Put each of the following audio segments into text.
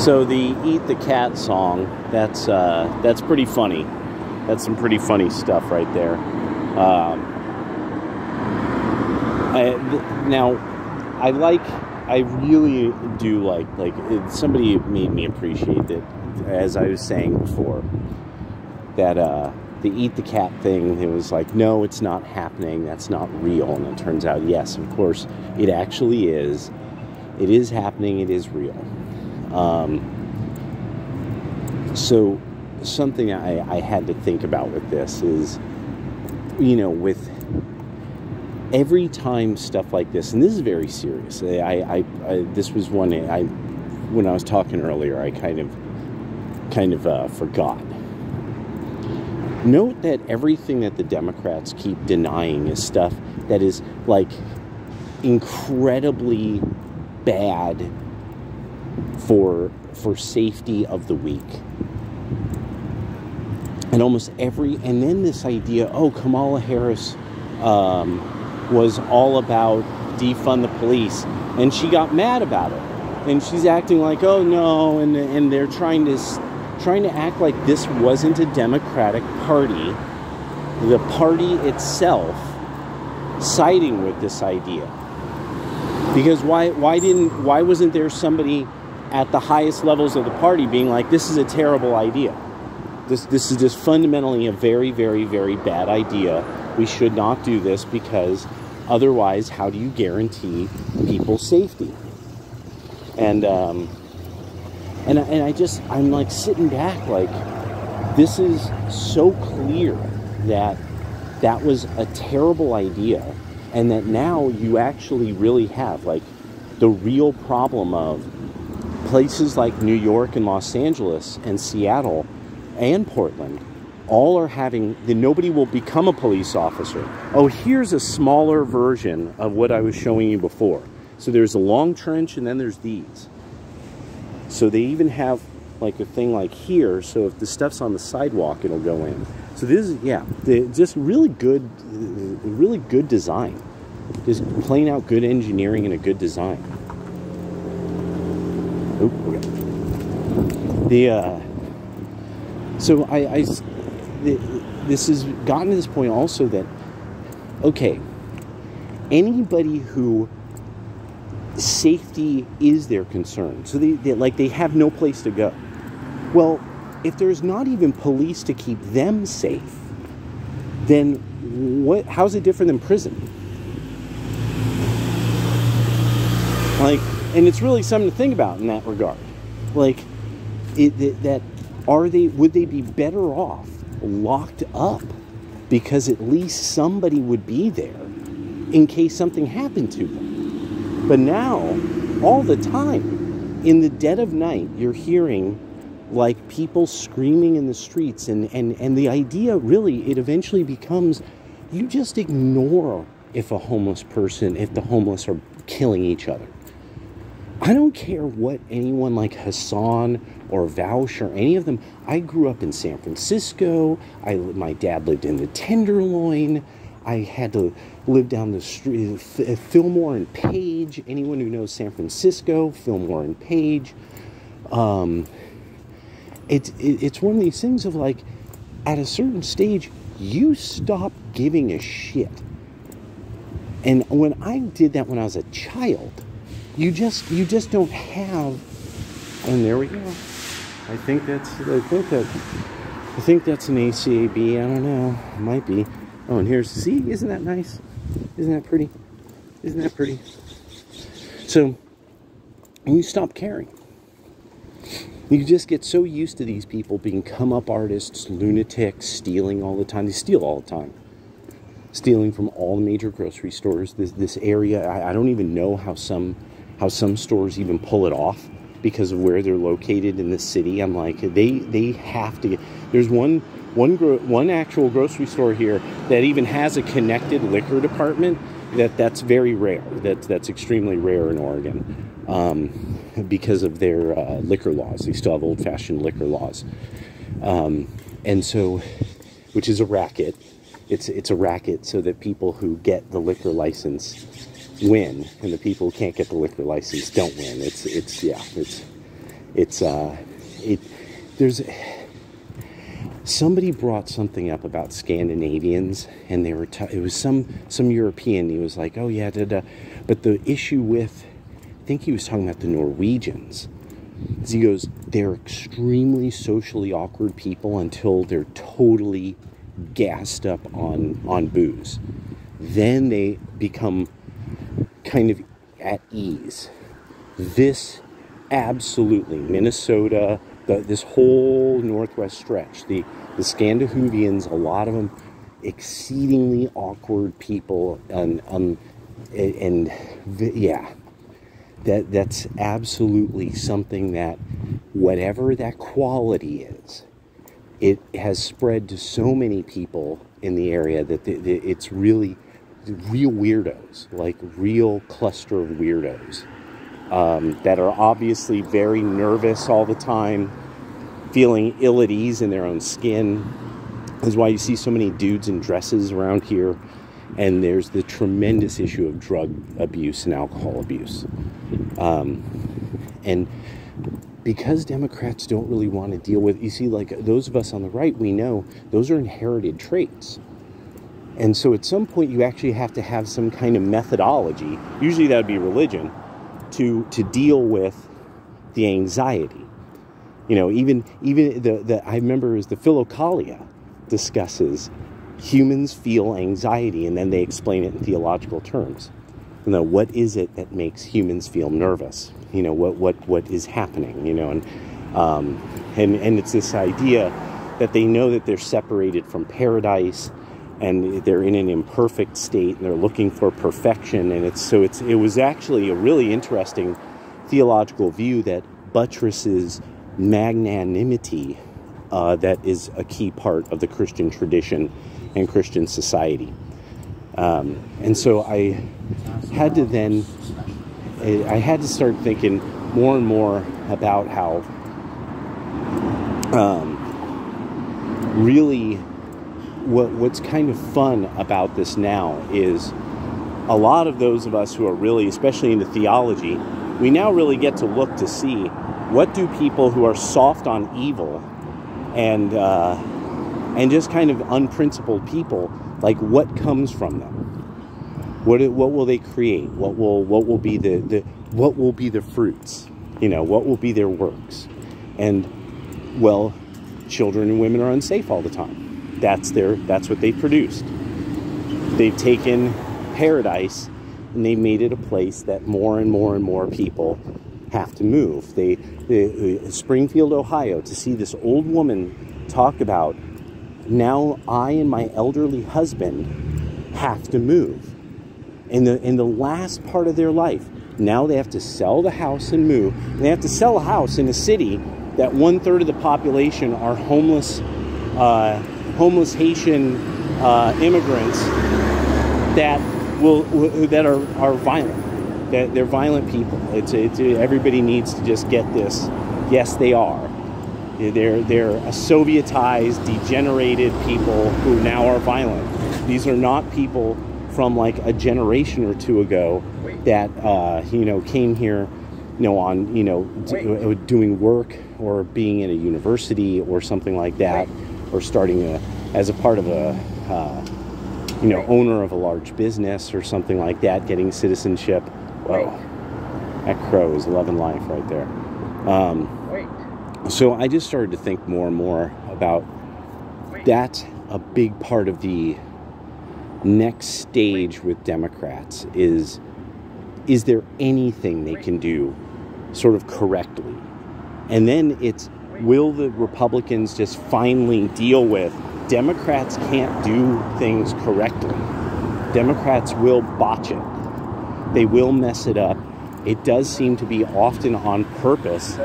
So the Eat the Cat song, that's pretty funny. That's some pretty funny stuff right there. I really do like somebody made me appreciate it, as I was saying before, that the Eat the Cat thing, it was like, no, it's not happening, that's not real. And it turns out, yes, of course, it actually is. It is happening, it is real. So something I had to think about with this is, with every time stuff like this, and this is very serious. This was one when I was talking earlier, I kind of forgot. Note that everything that the Democrats keep denying is stuff that is like incredibly bad for safety of the weak. And and then this idea, Kamala Harris was all about defund the police, and she got mad about it, and she's acting like, oh no, and they're trying to act like this wasn't a Democratic Party, the party itself siding with this idea. Because why wasn't there somebody at the highest levels of the party being like, this is a terrible idea. This is just fundamentally a very, very, very bad idea. We should not do this, because otherwise, how do you guarantee people's safety? And I'm like sitting back like, this is so clear that was a terrible idea, and that now you actually really have like the real problem of places like New York and Los Angeles and Seattle and Portland all are having, nobody will become a police officer. Oh, here's a smaller version of what I was showing you before. So there's a long trench, and then there's these. So they even have like a thing like here, so if the stuff's on the sidewalk, it'll go in. So this is, just really good design. Just plain out good engineering and a good design. So this has gotten to this point also that, okay, anybody who safety is their concern, so they have no place to go. Well, if there's not even police to keep them safe, then how's it different than prison? Like, and it's really something to think about in that regard. Like, would they be better off locked up, because at least somebody would be there in case something happened to them? But now, all the time, in the dead of night, you're hearing like people screaming in the streets, and the idea really, it eventually becomes, you just ignore if the homeless are killing each other. I don't care what anyone like Hassan or Vaush or any of them. I grew up in San Francisco. My dad lived in the Tenderloin. I had to live down the street, Fillmore and Page. Anyone who knows San Francisco, Fillmore and Page. It's one of these things of like, at a certain stage, you stop giving a shit. And when I did that when I was a child, you just don't have. And there we go. I think that's an ACAB. I don't know. It might be. Oh, and here's, see, isn't that nice? Isn't that pretty? Isn't that pretty? So, when you stop caring, you just get so used to these people being come-up artists, lunatics, stealing all the time. They steal all the time. Stealing from all the major grocery stores. This area, I don't even know how some stores even pull it off because of where they're located in the city. I'm like, they have to get. There's one actual grocery store here that even has a connected liquor department. That's very rare. That's extremely rare in Oregon, because of their liquor laws. They still have old-fashioned liquor laws, and so, which is a racket. It's a racket so that people who get the liquor license win, and the people who can't get the liquor license don't win. It's there's somebody brought something up about Scandinavians, and they were it was some European. He was like, oh yeah, but the issue with, I think he was talking about the Norwegians. He goes, they're extremely socially awkward people until they're totally gassed up on booze. Then they become kind of at ease. This absolutely, Minnesota, this whole northwest stretch, the Scandinavians, a lot of them exceedingly awkward people, and yeah, that's absolutely something that, whatever that quality is, it has spread to so many people in the area that it's really real weirdos, like real cluster of weirdos, that are obviously very nervous all the time, feeling ill at ease in their own skin. That's why you see so many dudes in dresses around here. And there's the tremendous issue of drug abuse and alcohol abuse. And because Democrats don't really want to deal with, you see, like those of us on the right, we know those are inherited traits. And so at some point you actually have to have some kind of methodology, usually that would be religion, to deal with the anxiety. You know, even the I remember is the Philokalia discusses humans feel anxiety, and then they explain it in theological terms. You know, what is it that makes humans feel nervous? You know, what is happening? You know, and it's this idea that they know that they're separated from paradise, and they're in an imperfect state, and they're looking for perfection. And it was actually a really interesting theological view that buttresses magnanimity, that is a key part of the Christian tradition and Christian society. And so I had to start thinking more and more about how really what's kind of fun about this now is a lot of those of us who are really, especially into theology, we now really get to look to see what do people who are soft on evil and just kind of unprincipled people, like, what comes from them? What will they create? What will be the fruits? You know, what will be their works? And well, children and women are unsafe all the time. That's what they produced. They've taken paradise and they made it a place that more and more and more people have to move. Springfield, Ohio, to see this old woman talk about, now I and my elderly husband have to move. In the last part of their life, now they have to sell the house and move. And they have to sell a house in a city that 1/3 of the population are homeless Haitian immigrants that are violent. That they're violent people. It's everybody needs to just get this. Yes, they are. They're a Sovietized, degenerated people who now are violent. These are not people from like a generation or two ago that came here, on doing work or being at a university or something like that, or starting as a part of a owner of a large business or something like that, getting citizenship. Whoa, that crow is loving life right there. So I just started to think more and more about that's a big part of the next stage with Democrats is there anything they can do sort of correctly? And then it's, will the Republicans just finally deal with Democrats can't do things correctly? Democrats will botch it. They will mess it up. It does seem to be often on purpose,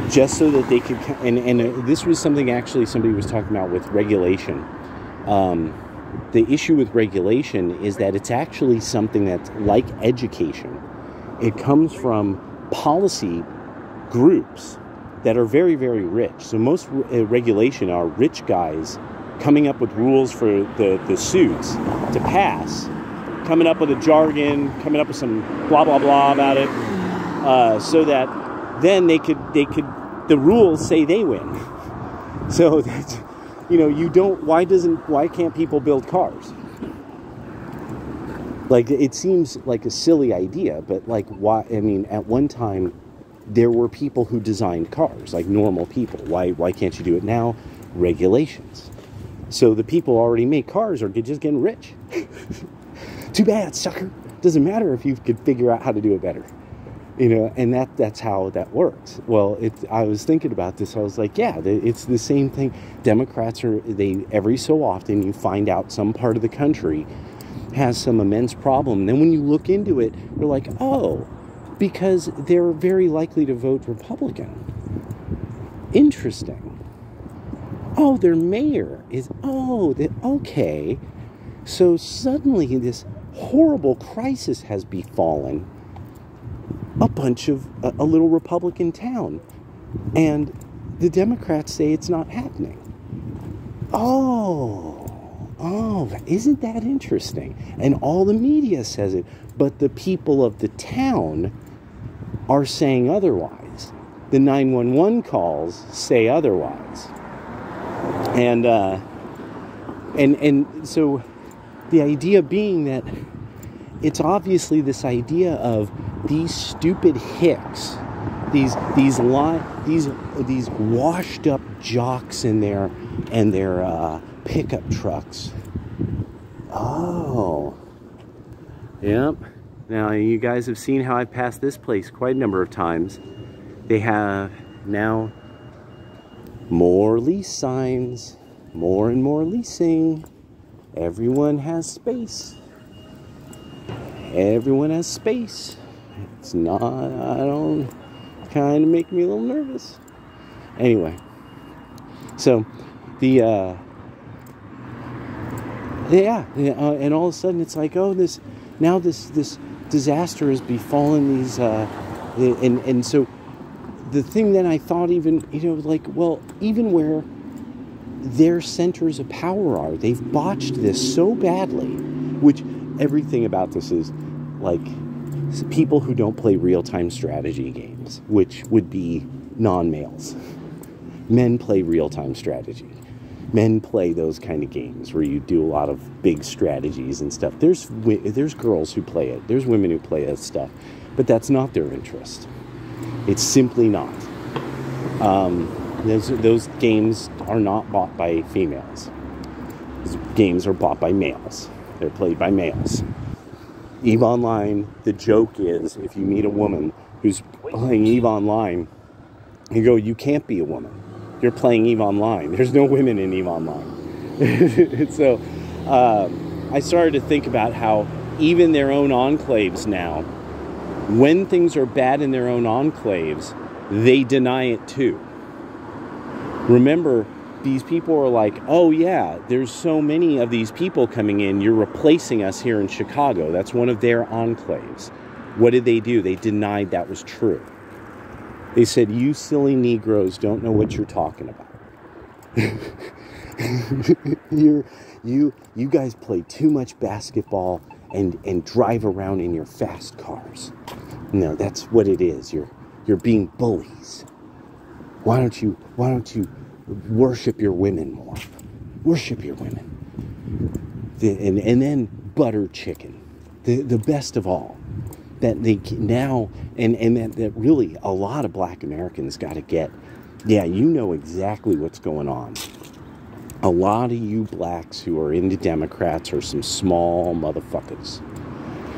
just so that they could, and this was something actually somebody was talking about with regulation. The issue with regulation is that it's actually something that's like education. It comes from policy groups that are very, very rich. So most regulation are rich guys coming up with rules for the suits to pass, coming up with a jargon, coming up with some blah, blah, blah about it, so that then the rules say they win. So that's, you know, why can't people build cars? Like, it seems like a silly idea, but like, why? I mean, at one time there were people who designed cars, like normal people. Why can't you do it now? Regulations. So the people who already make cars are just getting rich. Too bad, sucker. Doesn't matter if you could figure out how to do it better. You know, and that's how that works. Well, I was thinking about this. I was like, yeah, it's the same thing. Democrats every so often you find out some part of the country has some immense problem. Then when you look into it, you're like, oh, because they're very likely to vote Republican. Interesting. Oh, their mayor is, okay. So suddenly this horrible crisis has befallen a little Republican town. And the Democrats say it's not happening. Oh, isn't that interesting? And all the media says it, but the people of the town are saying otherwise. The 911 calls say otherwise. And so the idea being that it's obviously this idea of these stupid hicks, these washed up jocks in their pickup trucks. Oh, yep. Now you guys have seen how I've passed this place quite a number of times. They have now more lease signs, more and more leasing. Everyone has space. Everyone has space. It's not, kind of make me a little nervous. Anyway, so and all of a sudden it's like, oh, this disaster has befallen these, and so the thing that I thought, even, you know, like, well, even where their centers of power are, they've botched this so badly, which everything about this is like people who don't play real-time strategy games, which would be non-males. Men play real-time strategy. Men play those kind of games where you do a lot of big strategies and stuff. There's girls who play it. There's women who play that stuff. But that's not their interest. It's simply not. Those games are not bought by females. Those games are bought by males. They're played by males. EVE Online, the joke is, if you meet a woman who's playing EVE Online, you go, you can't be a woman. You're playing EVE Online. There's no women in EVE Online. So I started to think about how even their own enclaves now, when things are bad in their own enclaves, they deny it too. Remember, these people are like, oh yeah, there's so many of these people coming in, you're replacing us here in Chicago. That's one of their enclaves. What did they do? They denied that was true. They said, you silly Negroes don't know what you're talking about. You guys play too much basketball and drive around in your fast cars. No, that's what it is. You're being bullies. Why don't you worship your women more? Worship your women. And then butter chicken. The best of all. That they now, and that really a lot of black Americans got to get, yeah, you know exactly what's going on. A lot of you blacks who are into Democrats are some small motherfuckers.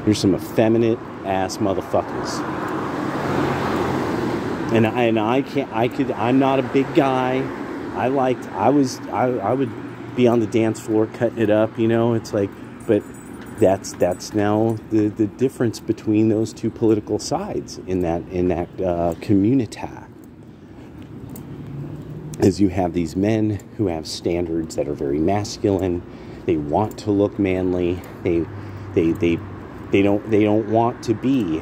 You're some effeminate ass motherfuckers. And I'm not a big guy. I would be on the dance floor cutting it up, you know, it's like, but that's now the difference between those two political sides in that community. Is you have these men who have standards that are very masculine. They want to look manly. They don't want to be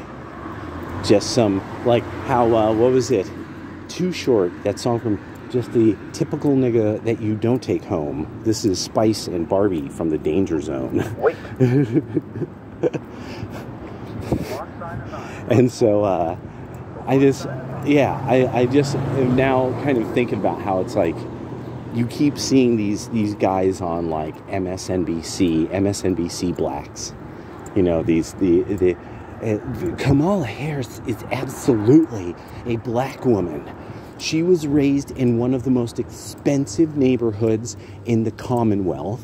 just some, like how what was it? Too Short, that song from Just the Typical Nigga That You Don't Take Home. This is Spice and Barbie from the Danger Zone. Wait. And so I just yeah, I just am now kind of thinking about how it's like you keep seeing these guys on like MSNBC blacks. You know, Kamala Harris is absolutely a black woman. She was raised in one of the most expensive neighborhoods in the Commonwealth.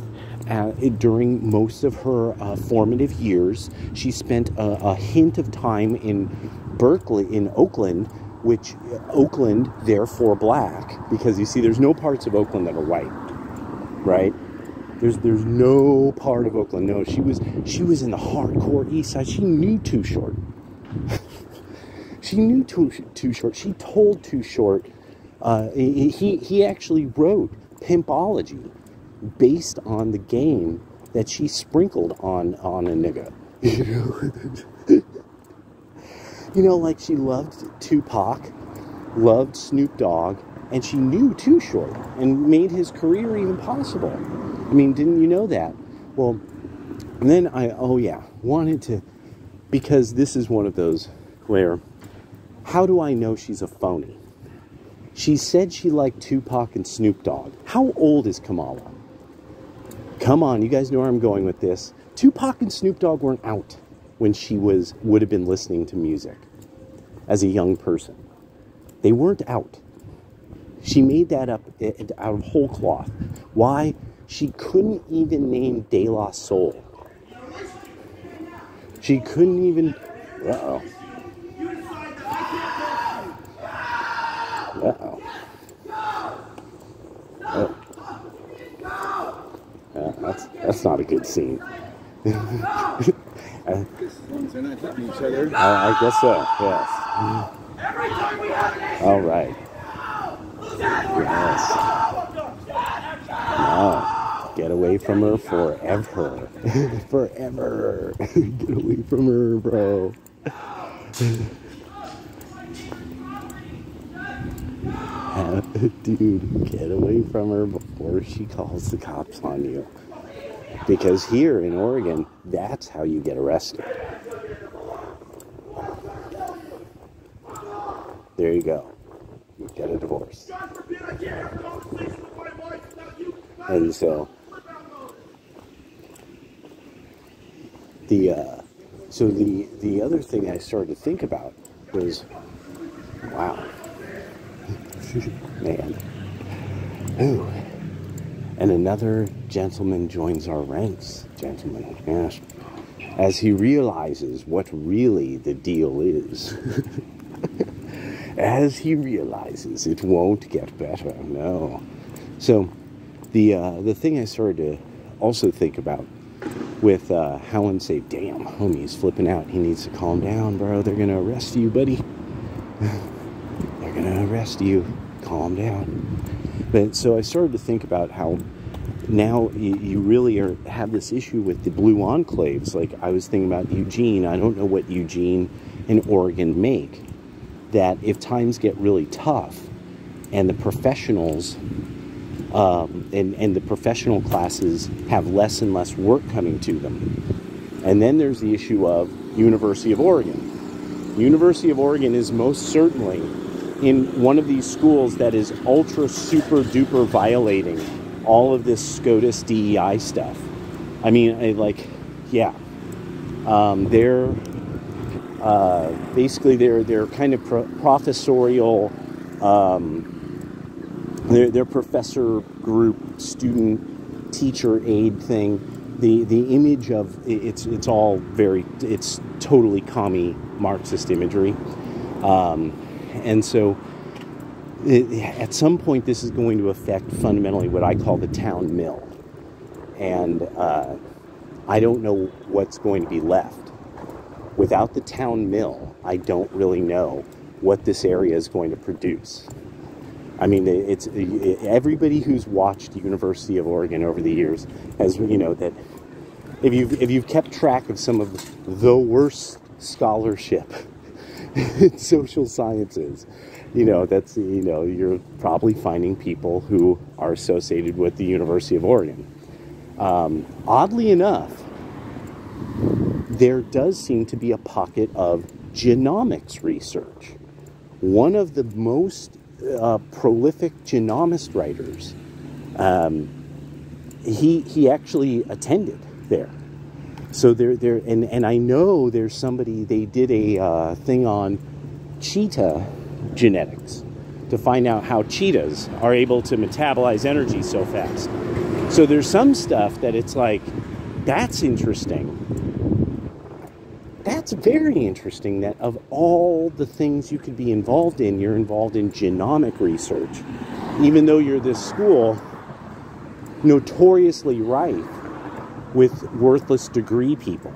During most of her formative years, she spent a hint of time in Oakland, which Oakland, therefore black, because you see, there's no parts of Oakland that are white, right? There's no part of Oakland. No, she was in the hardcore East Side. She knew Too Short. She knew Too Short. She told Too Short. He actually wrote Pimpology based on the game that she sprinkled on a nigga. You know, like she loved Tupac, loved Snoop Dogg, and she knew Too Short and made his career even possible. I mean, didn't you know that? Well, and then wanted to, because this is one of those where, how do I know she's a phony? She said she liked Tupac and Snoop Dogg. How old is Kamala? Come on, you guys know where I'm going with this. Tupac and Snoop Dogg weren't out when she would have been listening to music as a young person. They weren't out. She made that up out of whole cloth. Why? She couldn't even name De La Soul. She couldn't even... Uh-oh. Uh-oh. That's not a good scene. They're not hitting each other. I guess so, yes. All right. Yes. No. Get away from her forever. Forever. Get away from her, bro. Dude, get away from her before she calls the cops on you. Because here in Oregon, that's how you get arrested. There you go. You get a divorce. And so the other thing I started to think about was, wow, man, ooh, and another gentleman joins our ranks, gentlemen, yes, as he realizes what really the deal is. As he realizes it won't get better, no. So the thing I started to also think about with Helen say, damn, homie's flipping out. He needs to calm down, bro. They're going to arrest you, buddy. They're going to arrest you. Calm down. But so I started to think about how now you really have this issue with the blue enclaves. Like I was thinking about Eugene. I don't know what Eugene and Oregon make. That if times get really tough and the professionals and the professional classes have less and less work coming to them. And then there's the issue of University of Oregon. University of Oregon is most certainly in one of these schools that is ultra super duper violating all of this SCOTUS DEI stuff. I mean, they're basically they're kind of professorial. Their professor group, student, teacher, aide thing. The image of it's totally commie Marxist imagery, and so at some point this is going to affect fundamentally what I call the town mill, and I don't know what's going to be left without the town mill. I don't really know what this area is going to produce. I mean, everybody who's watched University of Oregon over the years has, that if you've kept track of some of the worst scholarship in social sciences, you're probably finding people who are associated with the University of Oregon. Oddly enough, there does seem to be a pocket of genomics research one of the most prolific genomist writers, he actually attended there. So and I know there's somebody, they did a thing on cheetah genetics to find out how cheetahs are able to metabolize energy so fast. So there's some stuff that it's like, that's interesting. That's very interesting that of all the things you could be involved in, you're involved in genomic research. Even though you're this school notoriously rife with worthless degree people.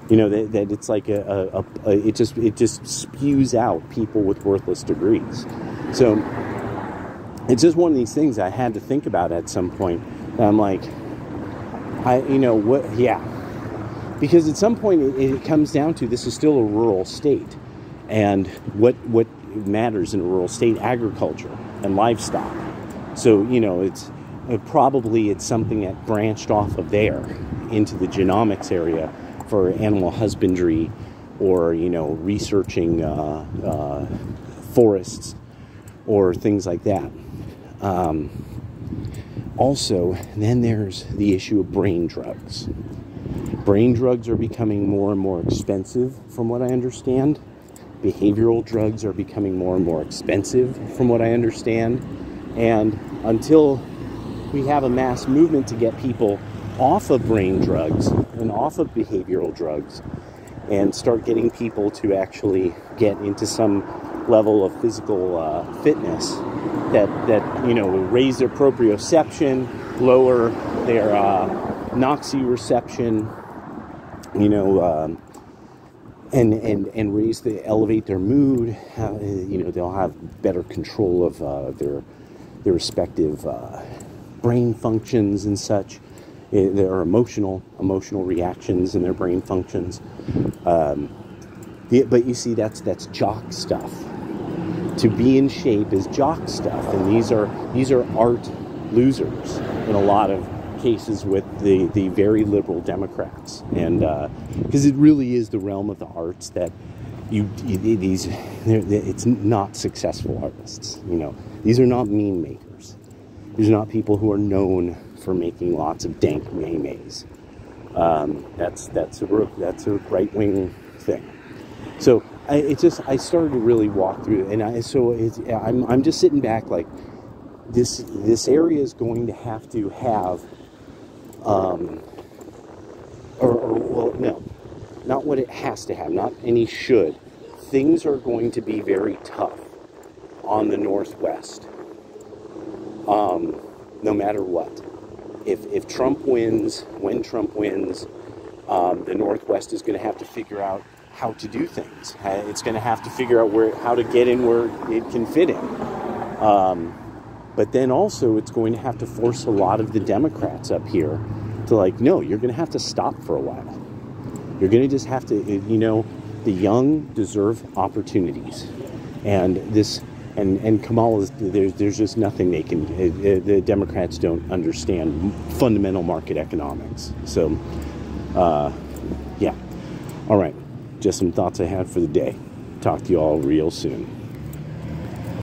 You know, that it's like it just spews out people with worthless degrees. So it's just one of these things I had to think about at some point. I'm like, because at some point it comes down to, this is still a rural state, and what matters in a rural state? Agriculture and livestock. So, you know, it's something that branched off of there into the genomics area for animal husbandry, or, you know, researching forests or things like that. Also, then there's the issue of brain drugs. Brain drugs are becoming more and more expensive, from what I understand. Behavioral drugs are becoming more and more expensive, from what I understand. And until we have a mass movement to get people off of brain drugs and off of behavioral drugs, and start getting people to actually get into some level of physical fitness that you know, will raise their proprioception, lower their noxioreception, you know, and elevate their mood. You know, they'll have better control of their respective brain functions and such. Their emotional reactions and their brain functions. But you see, that's jock stuff. To be in shape is jock stuff, and these are art losers in a lot of cases with the very liberal Democrats, and because it really is the realm of the arts that it's not successful artists. You know, these are not meme makers. These are not people who are known for making lots of dank memes. That's a right-wing thing. So I started to really walk through, and I'm just sitting back like, this area is going to have, well, no, not what it has to have, not any should. Things are going to be very tough on the Northwest, no matter what. If Trump wins, when Trump wins, the Northwest is going to have to figure out how to do things. It's going to have to figure out how to get in where it can fit in. But then also it's going to have to force a lot of the Democrats up here to, like, no, you're going to have to stop for a while. You're going to just have to, you know, the young deserve opportunities. And Kamala, there's just nothing they can, the Democrats don't understand fundamental market economics. So, yeah. All right. Just some thoughts I had for the day. Talk to you all real soon.